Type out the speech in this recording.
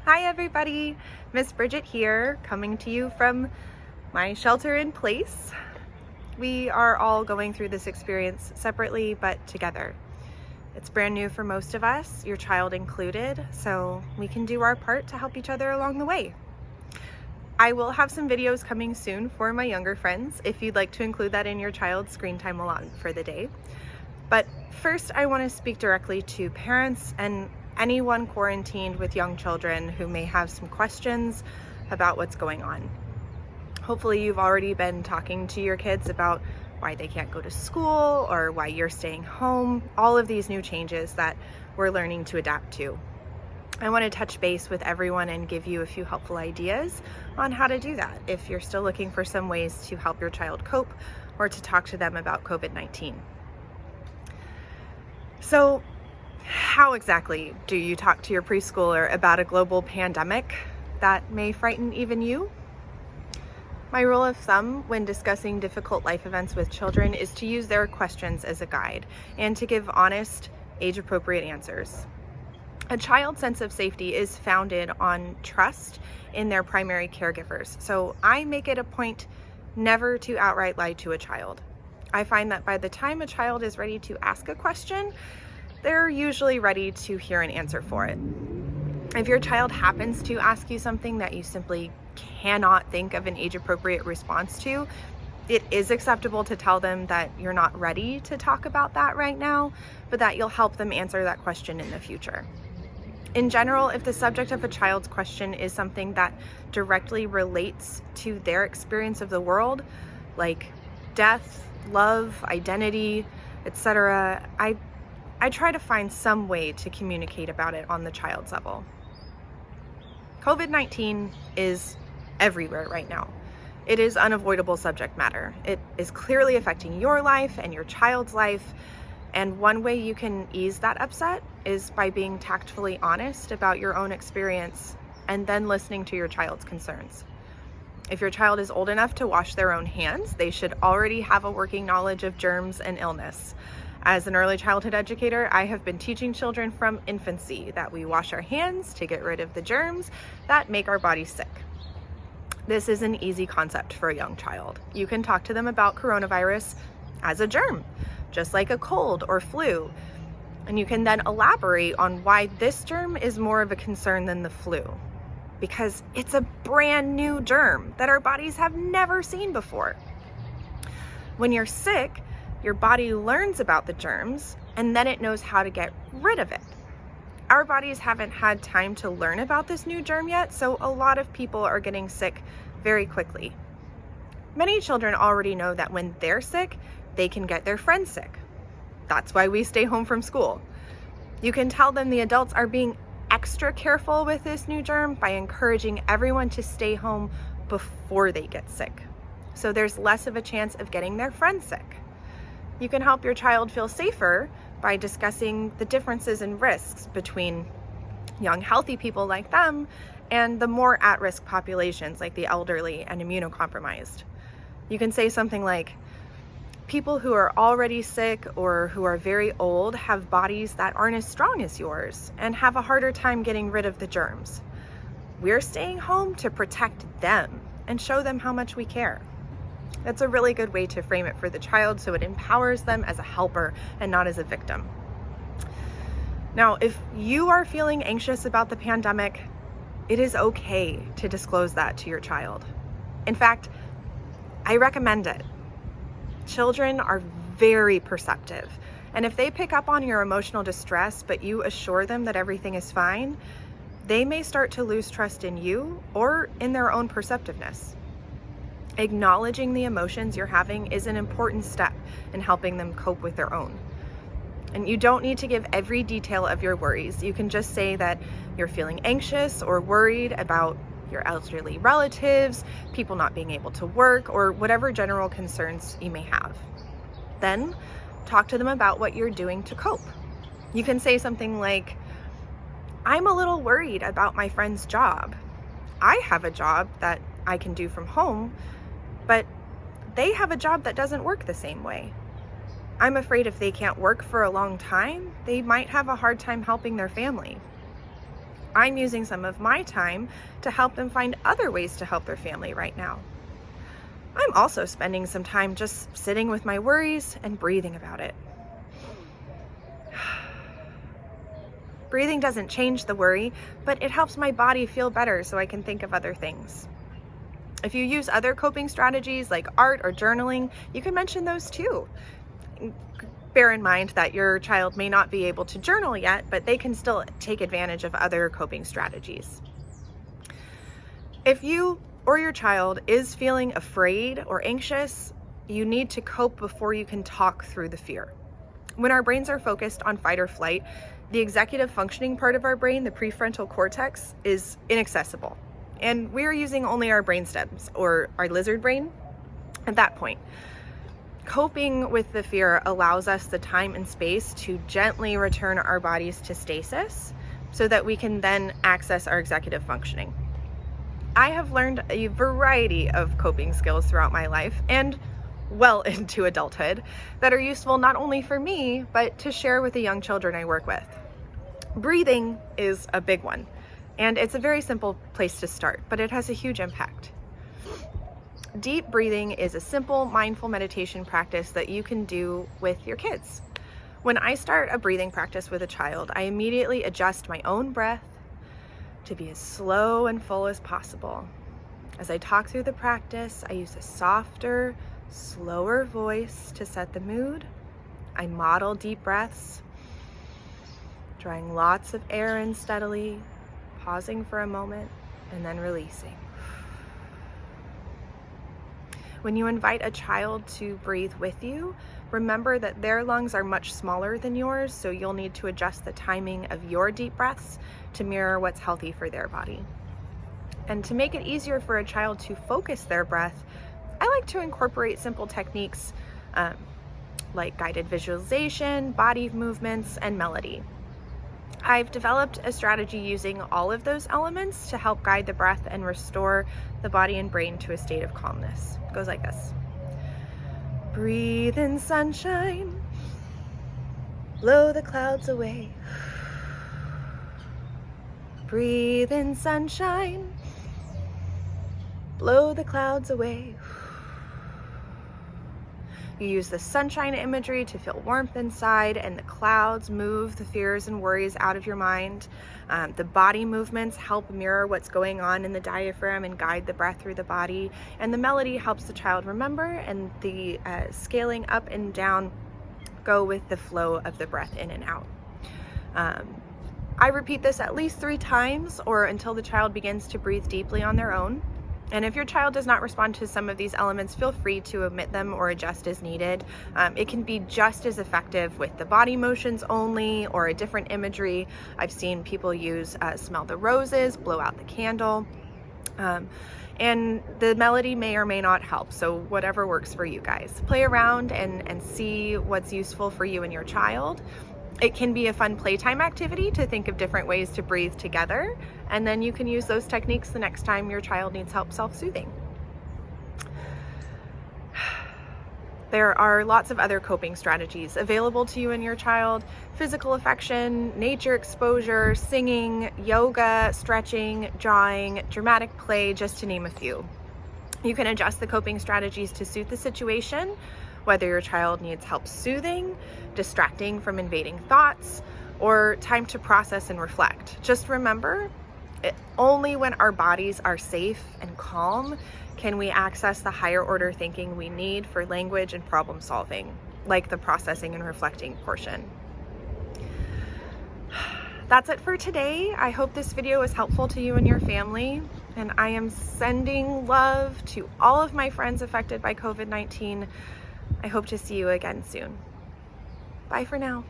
Hi everybody, Miss Bridget here, coming to you from my shelter in place. We are all going through this experience separately but together. It's brand new for most of us, your child included, so we can do our part to help each other along the way. I will have some videos coming soon for my younger friends if you'd like to include that in your child's screen time allotment for the day. But first, I want to speak directly to parents and anyone quarantined with young children who may have some questions about what's going on. Hopefully you've already been talking to your kids about why they can't go to school or why you're staying home, all of these new changes that we're learning to adapt to. I want to touch base with everyone and give you a few helpful ideas on how to do that if you're still looking for some ways to help your child cope or to talk to them about COVID-19. So, how exactly do you talk to your preschooler about a global pandemic that may frighten even you? My rule of thumb when discussing difficult life events with children is to use their questions as a guide and to give honest, age-appropriate answers. A child's sense of safety is founded on trust in their primary caregivers, so I make it a point never to outright lie to a child. I find that by the time a child is ready to ask a question, they're usually ready to hear an answer for it. If your child happens to ask you something that you simply cannot think of an age-appropriate response to, it is acceptable to tell them that you're not ready to talk about that right now, but that you'll help them answer that question in the future. In general, if the subject of a child's question is something that directly relates to their experience of the world, like death, love, identity, etc., I try to find some way to communicate about it on the child's level. COVID-19 is everywhere right now. It is unavoidable subject matter. It is clearly affecting your life and your child's life, and one way you can ease that upset is by being tactfully honest about your own experience and then listening to your child's concerns. If your child is old enough to wash their own hands, they should already have a working knowledge of germs and illness. As an early childhood educator, I have been teaching children from infancy that we wash our hands to get rid of the germs that make our bodies sick. This is an easy concept for a young child. You can talk to them about coronavirus as a germ, just like a cold or flu. And you can then elaborate on why this germ is more of a concern than the flu, because it's a brand new germ that our bodies have never seen before. When you're sick, your body learns about the germs and then it knows how to get rid of it. Our bodies haven't had time to learn about this new germ yet, so a lot of people are getting sick very quickly. Many children already know that when they're sick, they can get their friends sick. That's why we stay home from school. You can tell them the adults are being extra careful with this new germ by encouraging everyone to stay home before they get sick, so there's less of a chance of getting their friends sick. You can help your child feel safer by discussing the differences and risks between young, healthy people like them and the more at-risk populations like the elderly and immunocompromised. You can say something like, people who are already sick or who are very old have bodies that aren't as strong as yours and have a harder time getting rid of the germs. We're staying home to protect them and show them how much we care. That's a really good way to frame it for the child so it empowers them as a helper and not as a victim. Now, if you are feeling anxious about the pandemic, it is okay to disclose that to your child. In fact, I recommend it. Children are very perceptive, and if they pick up on your emotional distress but you assure them that everything is fine, they may start to lose trust in you or in their own perceptiveness. Acknowledging the emotions you're having is an important step in helping them cope with their own. And you don't need to give every detail of your worries. You can just say that you're feeling anxious or worried about your elderly relatives, people not being able to work, or whatever general concerns you may have. Then talk to them about what you're doing to cope. You can say something like, I'm a little worried about my friend's job. I have a job that I can do from home, but they have a job that doesn't work the same way. I'm afraid if they can't work for a long time, they might have a hard time helping their family. I'm using some of my time to help them find other ways to help their family right now. I'm also spending some time just sitting with my worries and breathing about it. Breathing doesn't change the worry, but it helps my body feel better so I can think of other things. If you use other coping strategies like art or journaling, you can mention those too. Bear in mind that your child may not be able to journal yet, but they can still take advantage of other coping strategies. If you or your child is feeling afraid or anxious, you need to cope before you can talk through the fear. When our brains are focused on fight or flight, the executive functioning part of our brain, the prefrontal cortex, is inaccessible. And we're using only our brainstems or our lizard brain at that point. Coping with the fear allows us the time and space to gently return our bodies to stasis so that we can then access our executive functioning. I have learned a variety of coping skills throughout my life and well into adulthood that are useful not only for me, but to share with the young children I work with. Breathing is a big one, and it's a very simple place to start, but it has a huge impact. Deep breathing is a simple, mindful meditation practice that you can do with your kids. When I start a breathing practice with a child, I immediately adjust my own breath to be as slow and full as possible. As I talk through the practice, I use a softer, slower voice to set the mood. I model deep breaths, drawing lots of air in steadily, pausing for a moment, and then releasing. When you invite a child to breathe with you, remember that their lungs are much smaller than yours, so you'll need to adjust the timing of your deep breaths to mirror what's healthy for their body. And to make it easier for a child to focus their breath, I like to incorporate simple techniques like guided visualization, body movements, and melody. I've developed a strategy using all of those elements to help guide the breath and restore the body and brain to a state of calmness. It goes like this. Breathe in sunshine, blow the clouds away. Breathe in sunshine, blow the clouds away. You use the sunshine imagery to feel warmth inside, and the clouds move the fears and worries out of your mind. The body movements help mirror what's going on in the diaphragm and guide the breath through the body. And the melody helps the child remember, and the scaling up and down go with the flow of the breath in and out. I repeat this at least 3 times or until the child begins to breathe deeply on their own. And if your child does not respond to some of these elements, feel free to omit them or adjust as needed. It can be just as effective with the body motions only or a different imagery. I've seen people use smell the roses, blow out the candle. And the melody may or may not help, so whatever works for you guys. Play around and see what's useful for you and your child. It can be a fun playtime activity to think of different ways to breathe together, and then you can use those techniques the next time your child needs help self-soothing. There are lots of other coping strategies available to you and your child: physical affection, nature exposure, singing, yoga, stretching, drawing, dramatic play, just to name a few. You can adjust the coping strategies to suit the situation, whether your child needs help soothing, distracting from invading thoughts, or time to process and reflect. Just remember, only when our bodies are safe and calm can we access the higher order thinking we need for language and problem solving, like the processing and reflecting portion. That's it for today. I hope this video was helpful to you and your family, and I am sending love to all of my friends affected by COVID-19. I hope to see you again soon. Bye for now.